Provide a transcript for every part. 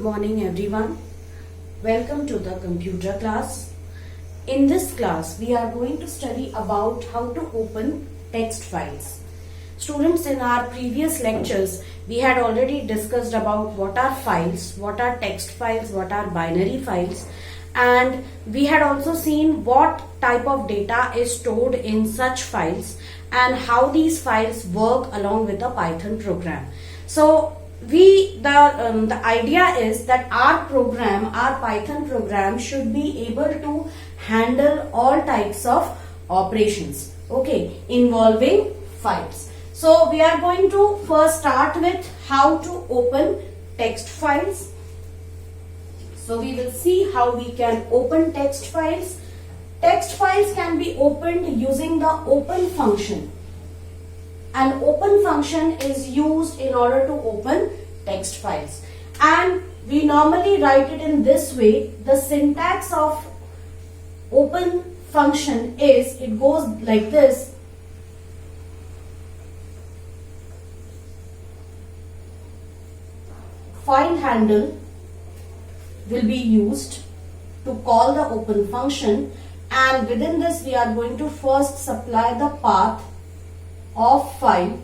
morning everyone. Welcome to the computer class. In this class we are going to study about how to open text files. Students, in our previous lectures we had already discussed about what are files, what are text files, what are binary files, and we had also seen what type of data is stored in such files and how these files work along with a Python program. So the idea is that our Python program should be able to handle all types of operations, okay, involving files. So we are going to first start with how to open text files. So we will see how we can open text files. Text files can be opened using the open function. An open function is used in order to open text files. And we normally write it in this way. The syntax of open function is, it goes like this. File handle will be used to call the open function, and within this we are going to first supply the path of file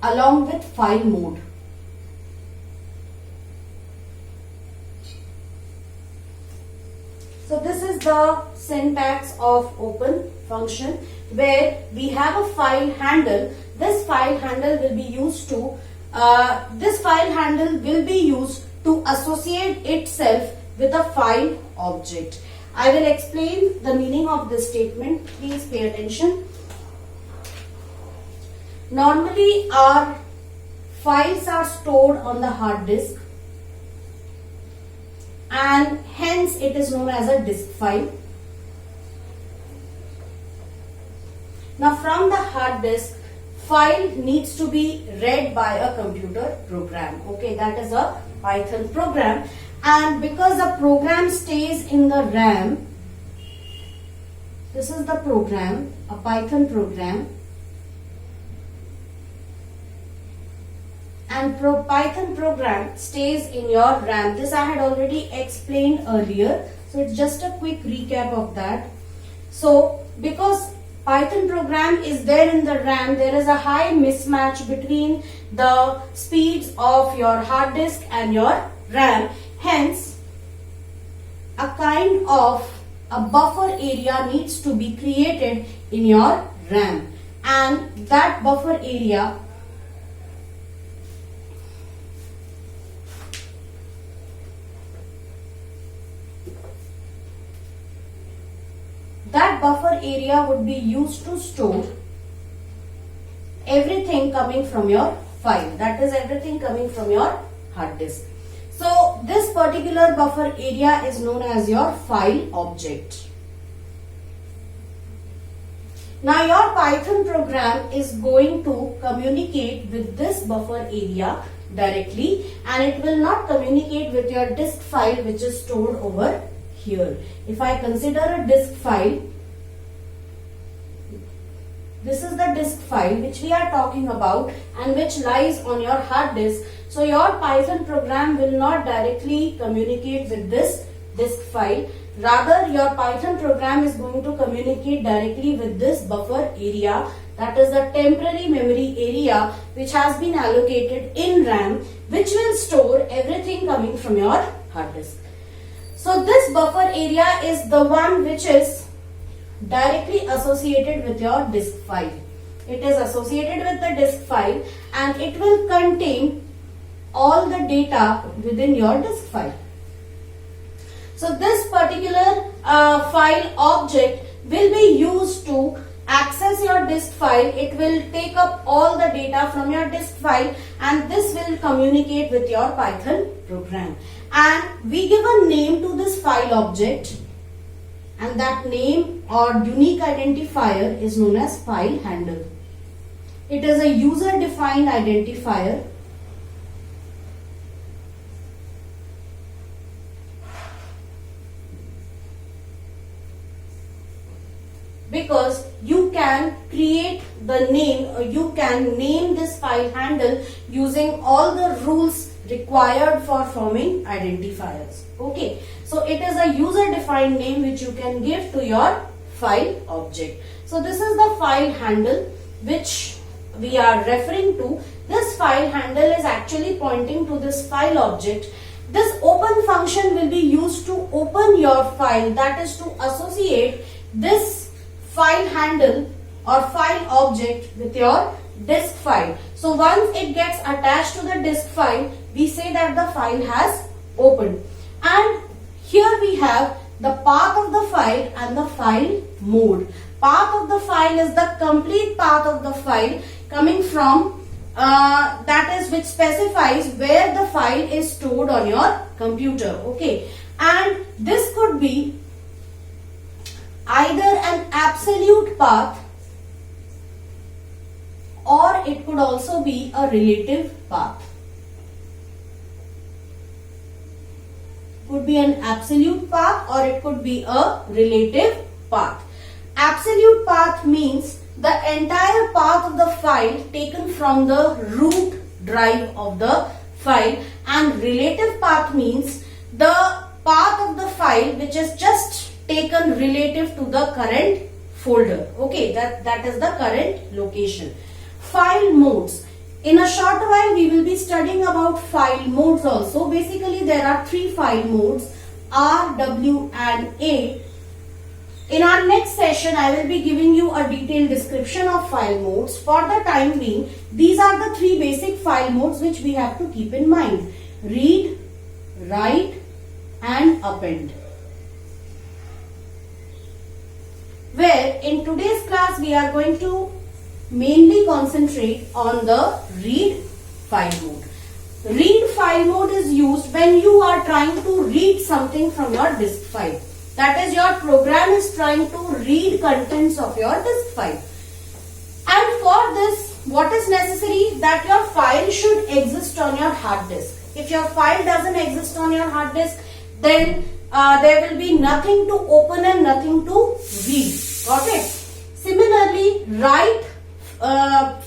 along with file mode. So this is the syntax of open function, where we have a file handle. This file handle will be used to associate itself with a file object. I will explain the meaning of this statement. Please pay attention. Normally our files are stored on the hard disk, and hence it is known as a disk file. Now from the hard disk, file needs to be read by a computer program. Okay, that is a Python program, and because the program stays in the RAM, this is the program, a Python program, and Python program stays in your RAM. This I had already explained earlier, so it's just a quick recap of that. So because Python program is there in the RAM, there is a high mismatch between the speeds of your hard disk and your RAM. Hence, a kind of a buffer area needs to be created in your RAM, and that buffer area would be used to store everything coming from your file, that is everything coming from your hard disk. So this particular buffer area is known as your file object. Now your Python program is going to communicate with this buffer area directly, and it will not communicate with your disk file which is stored over here. If I consider a disk file, this is the disk file which we are talking about and which lies on your hard disk. So your Python program will not directly communicate with this disk file. Rather, your Python program is going to communicate directly with this buffer area, that is the temporary memory area which has been allocated in RAM, which will store everything coming from your hard disk. So this buffer area is the one which is directly associated with your disk file. It is associated with the disk file, and it will contain all the data within your disk file. So this particular file object will be used to access your disk file. It will take up all the data from your disk file, and this will communicate with your Python program. And we give a name to this file object, and that name or unique identifier is known as file handle. It is a user defined identifier because you can create the name, or you can name this file handle using all the rules required for forming identifiers. Okay, so it is a user defined name which you can give to your file object. So this is the file handle which we are referring to. This file handle is actually pointing to this file object. This open function will be used to open your file, that is to associate this file handle or file object with your disk file. So once it gets attached to the disk file, we say that the file has opened. And here we have the path of the file and the file mode. Path of the file is the complete path of the file coming from that is which specifies where the file is stored on your computer. Okay, and this could be either an absolute path or it could also be a relative path. Could be an absolute path or it could be a relative path. Absolute path means the entire path of the file taken from the root drive of the file, and relative path means the path of the file which is just taken relative to the current folder. Okay, that is the current location. File modes. In a short while we will be studying about file modes also. Basically there are three file modes, R, W and A. In our next session, I will be giving you a detailed description of file modes. For the time being, these are the three basic file modes which we have to keep in mind. Read, write and append. Where in today's class, we are going to mainly concentrate on the read file mode. Read file mode is used when you are trying to read something from your disk file. That is, your program is trying to read contents of your disk file. And for this, what is necessary? That your file should exist on your hard disk. If your file doesn't exist on your hard disk, then there will be nothing to open and nothing to read. Got it? Similarly, write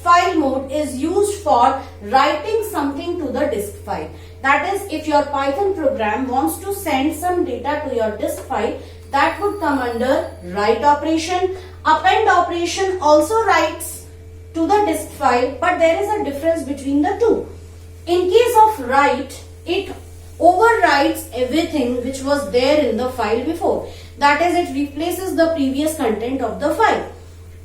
file mode is used for writing something to the disk file. That is, if your Python program wants to send some data to your disk file, that would come under write operation. Append operation also writes to the disk file, but there is a difference between the two. In case of write, it overwrites everything which was there in the file before. That is, it replaces the previous content of the file.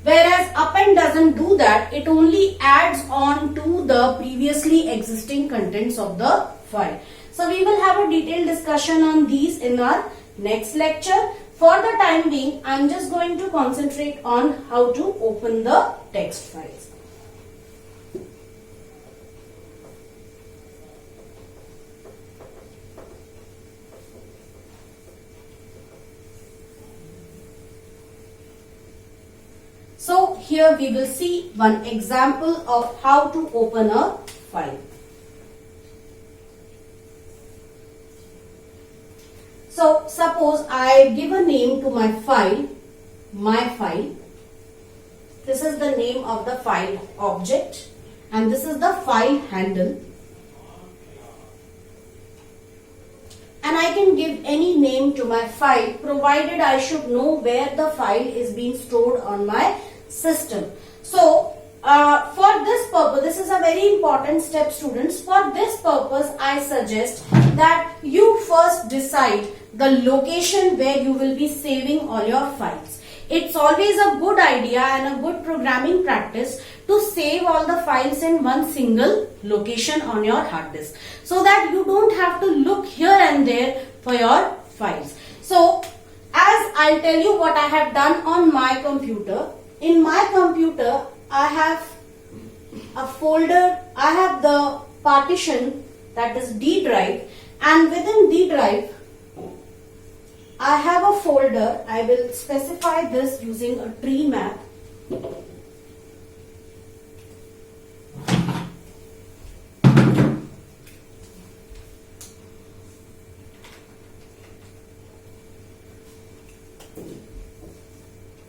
Whereas append doesn't do that, it only adds on to the previously existing contents of the file. So we will have a detailed discussion on these in our next lecture. For the time being, I am just going to concentrate on how to open the text files. So here we will see one example of how to open a file. So suppose I give a name to my file, my file. This is the name of the file object and this is the file handle. And I can give any name to my file provided I should know where the file is being stored on my system. So for this purpose, this is a very important step, students. For this purpose, I suggest that you first decide the location where you will be saving all your files. It's always a good idea and a good programming practice to save all the files in one single location on your hard disk, so that you don't have to look here and there for your files. So as I'll tell you what I have done on my computer. In my computer, I have a folder, I have the partition, that is D drive, and within D drive, I have a folder. I will specify this using a tree map.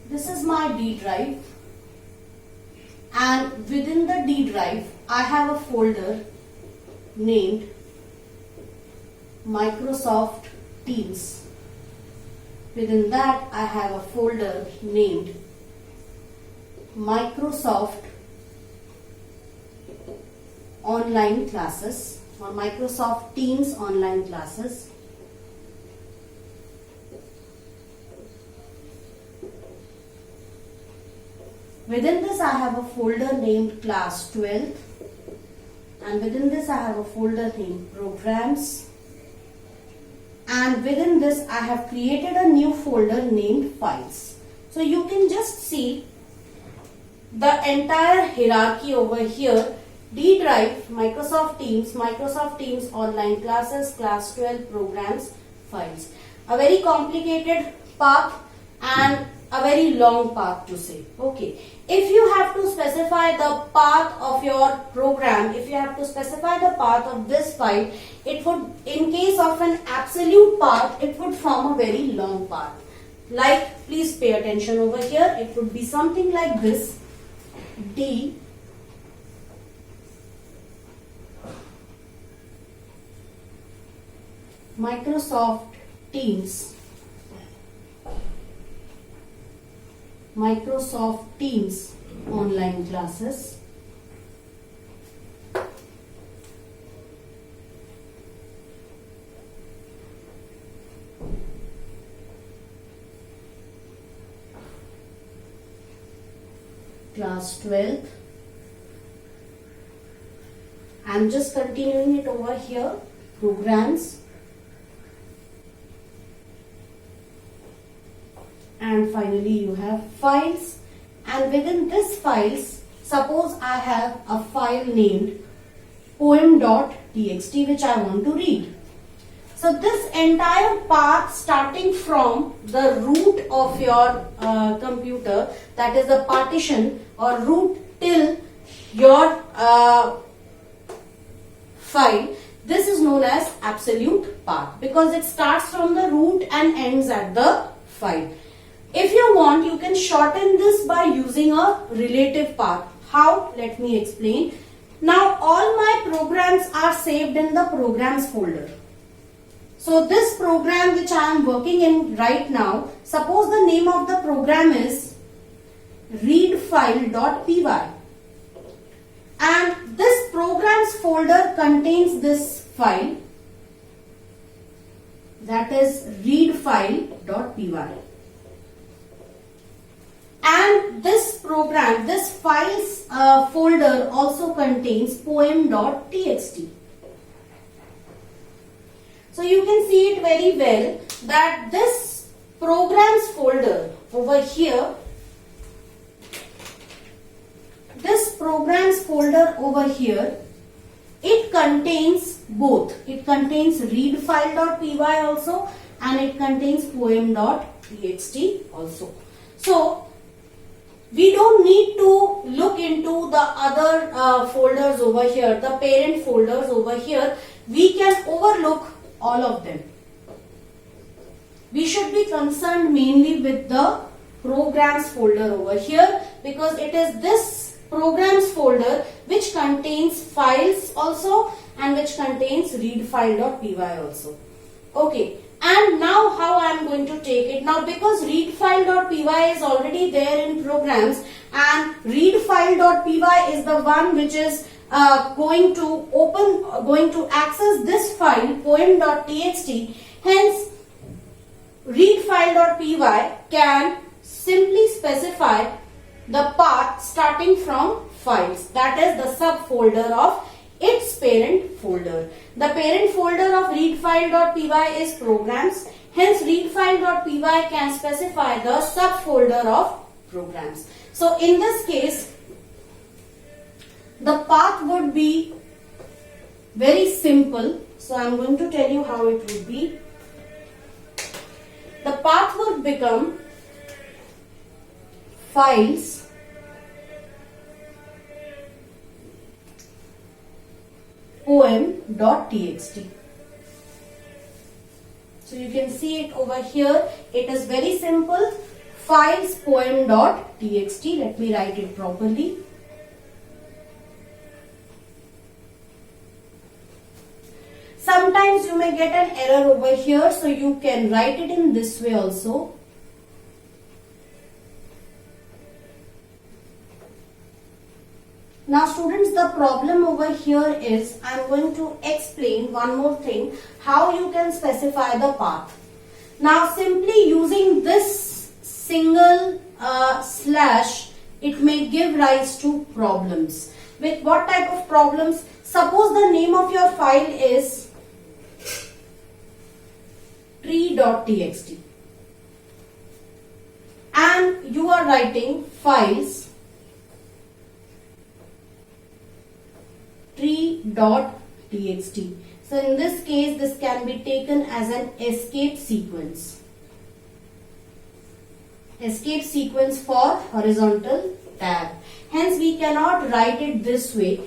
This is my D drive, and within the D drive I have a folder named Microsoft Teams. Within that I have a folder named Microsoft Online Classes or Microsoft Teams Online Classes. Within this I have a folder named Class 12, and within this I have a folder named Programs, and within this I have created a new folder named Files. So you can just see the entire hierarchy over here: D drive, Microsoft Teams Online Classes, Class 12, Programs, Files. A very complicated path and a very long path to say. Okay, if you have to specify the path of your program, if you have to specify the path of this file, it would, in case of an absolute path, it would form a very long path. Like, please pay attention over here, it would be something like this: D Microsoft Teams Online Classes, Class 12. I'm just continuing it over here: Programs, and finally you have Files. And within this Files, suppose I have a file named poem.txt which I want to read. So this entire path, starting from the root of your computer, that is the partition or root, till your file, this is known as absolute path, because it starts from the root and ends at the file. If you want, you can shorten this by using a relative path. How? Let me explain. Now all my programs are saved in the programs folder. So this program which I am working in right now, suppose the name of the program is readfile.py, and this programs folder contains this file, that is readfile.py. And this program, this files folder also contains poem.txt. So you can see it very well that this programs folder over here, it contains both. It contains readfile.py also, and it contains poem.txt also. So we don't need to look into the other folders over here, the parent folders over here. We can overlook all of them. We should be concerned mainly with the programs folder over here, because it is this programs folder which contains files also and which contains readfile.py also. Okay. And now how I am going to take it? Now because readfile.py is already there in programs, and readfile.py is the one which is going to access this file poem.txt. Hence readfile.py can simply specify the path starting from files, that is the subfolder of its parent folder. The parent folder of readfile.py is programs. Hence readfile.py can specify the subfolder of programs. So in this case, the path would be very simple. So I am going to tell you how it would be. The path would become files poem.txt. So you can see it over here. It is very simple. Files poem.txt. Let me write it properly. Sometimes you may get an error over here, so you can write it in this way also. Now students, the problem over here is, I am going to explain one more thing, how you can specify the path. Now simply using this single slash, it may give rise to problems. With what type of problems? Suppose the name of your file is tree.txt and you are writing files tree.txt. So in this case, this can be taken as an escape sequence. Escape sequence for horizontal tab. Hence, we cannot write it this way.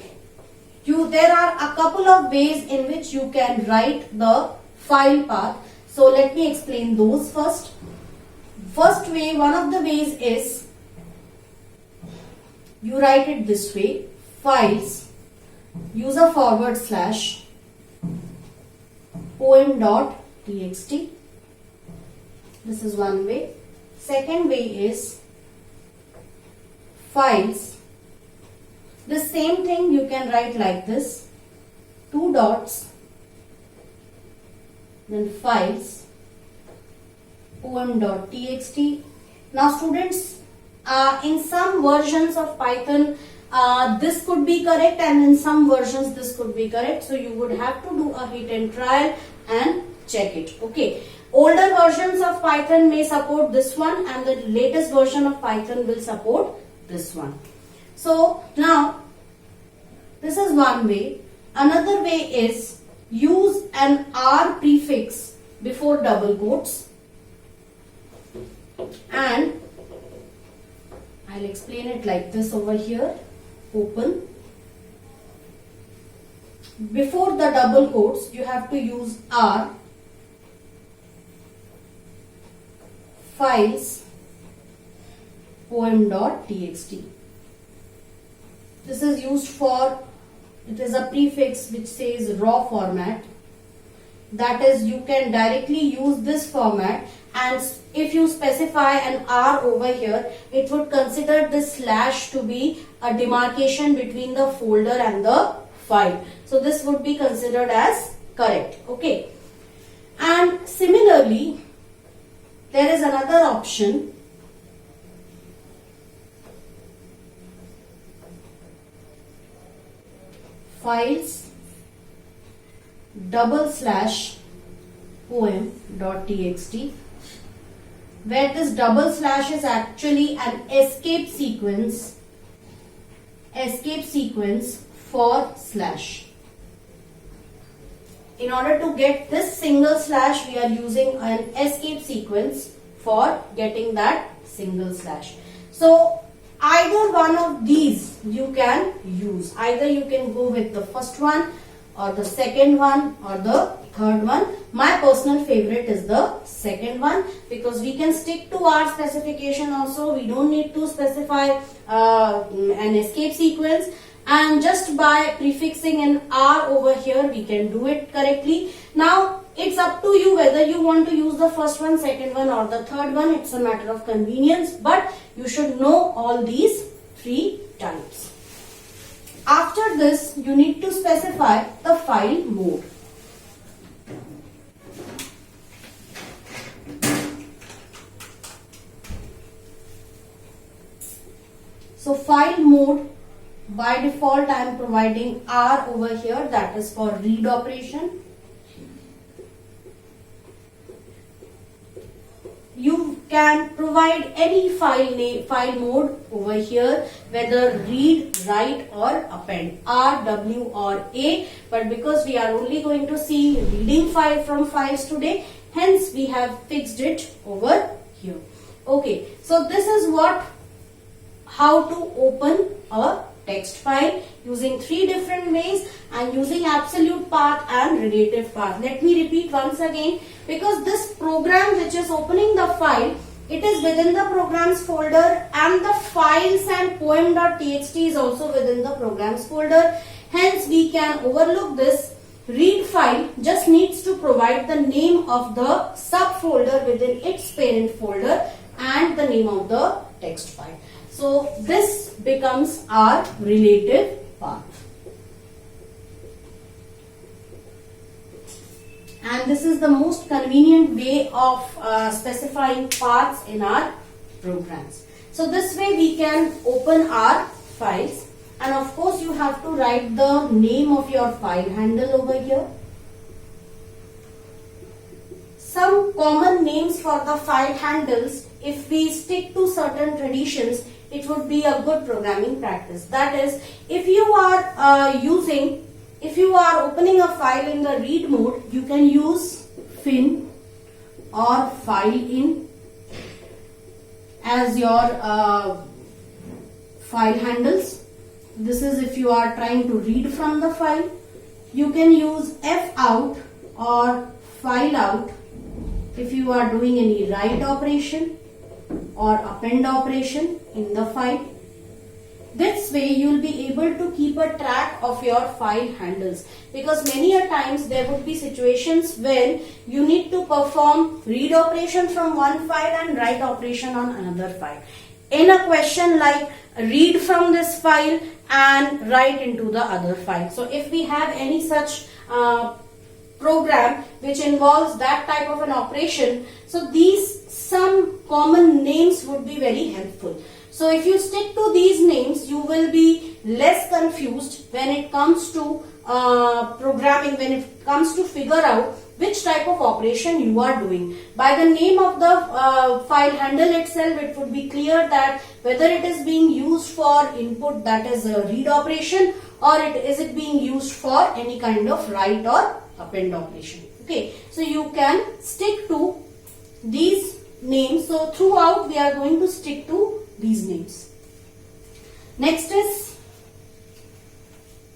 There are a couple of ways in which you can write the file path. So let me explain those first. First way, one of the ways is you write it this way: files, use a forward slash, poem.txt. This is one way. Second way is files. The same thing you can write like this: two dots, then files, poem.txt. Now students, in some versions of Python, this could be correct, and in some versions this could be correct. So you would have to do a hit and trial and check it. Okay. Older versions of Python may support this one, and the latest version of Python will support this one. So now this is one way. Another way is use an R prefix before double quotes, and I'll explain it like this over here. Open. Before the double quotes, you have to use R, files, poem.txt. This is used for, it is a prefix which says raw format. That is, you can directly use this format, and if you specify an R over here, it would consider this slash to be a demarcation between the folder and the file. So this would be considered as correct. Okay. And similarly, there is another option. Files, double slash, poem.txt, where this double slash is actually an escape sequence for slash. In order to get this single slash, we are using an escape sequence for getting that single slash. So either one of these you can use. Either you can go with the first one, or the second one, or the third one. My personal favorite is the second one, because we can stick to our specification also. We don't need to specify an escape sequence, and just by prefixing an R over here, we can do it correctly. Now it's up to you whether you want to use the first one, second one, or the third one. It's a matter of convenience, but you should know all these three types. After this, you need to specify the file mode. So file mode, by default I am providing R over here, that is for read operation. You can provide any file mode over here, whether read, write, or append, R, W, or A. But because we are only going to see reading file from files today, hence we have fixed it over here. Okay, so this is how to open a text file using three different ways, and using absolute path and relative path. Let me repeat once again, because this program which is opening the file, it is within the programs folder, and the files and poem.txt is also within the programs folder. Hence we can overlook this read file just needs to provide the name of the subfolder within its parent folder and the name of the text file. So this becomes our relative path. And this is the most convenient way of specifying paths in our programs. So this way we can open our files, and of course you have to write the name of your file handle over here. Some common names for the file handles, if we stick to certain traditions, it would be a good programming practice. That is, if you are opening a file in the read mode, you can use fin or file in as your file handles. This is if you are trying to read from the file. You can use f out or file out if you are doing any write operation or append operation in the file. This way you will be able to keep a track of your file handles, because many a times there would be situations when you need to perform read operation from one file and write operation on another file. In a question like read from this file and write into the other file. So if we have any such program which involves that type of an operation, so these some common names would be very helpful. So if you stick to these names, you will be less confused when it comes to programming, when it comes to figure out which type of operation you are doing. By the name of the file handle itself, it would be clear that whether it is being used for input, that is a read operation, or is it being used for any kind of write or append operation. Okay, so you can stick to these names. So throughout we are going to stick to these names. Next is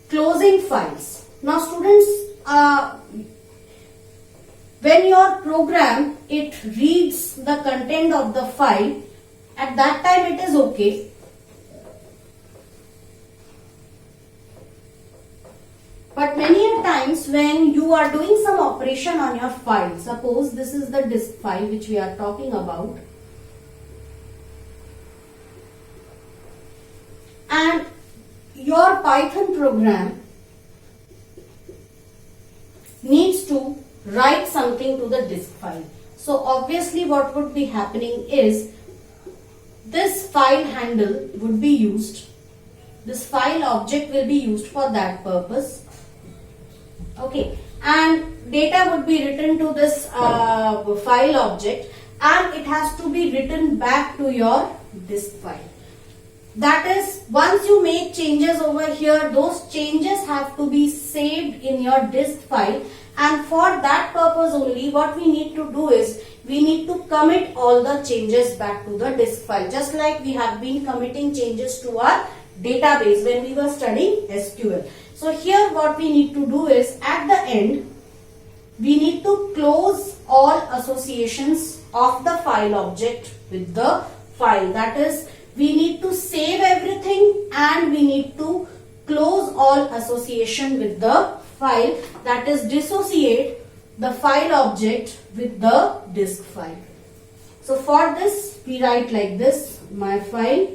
closing files. Now students, when your program, it reads the content of the file, at that time it is okay. But many a times when you are doing some operation on your file, suppose this is the disk file which we are talking about, and your Python program needs to write something to the disk file. So obviously what would be happening is this file handle would be used, this file object will be used for that purpose. Okay, and data would be written to this file object, and it has to be written back to your disk file. That is, once you make changes over here, those changes have to be saved in your disk file, and for that purpose only what we need to do is we need to commit all the changes back to the disk file, just like we have been committing changes to our database when we were studying SQL. So here what we need to do is at the end we need to close all associations of the file object with the file. That is, we need to save everything and we need to close all association with the file, that is dissociate the file object with the disk file. So for this we write like this, my file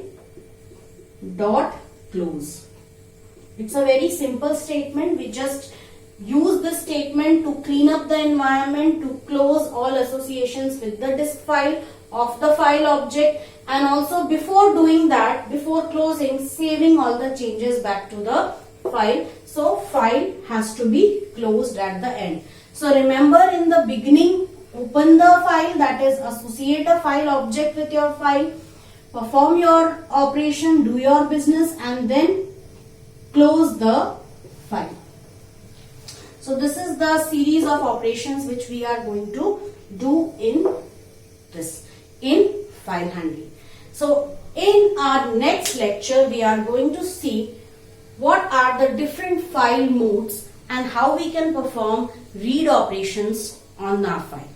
dot close. It's a very simple statement. We just use this statement to clean up the environment, to close all associations with the disk file of the file object, and also before doing that, before closing, saving all the changes back to the file. So file has to be closed at the end. So remember, in the beginning, open the file, that is associate a file object with your file, perform your operation, do your business, and then close the file. So this is the series of operations which we are going to do in file handling. So in our next lecture we are going to see what are the different file modes and how we can perform read operations on our file.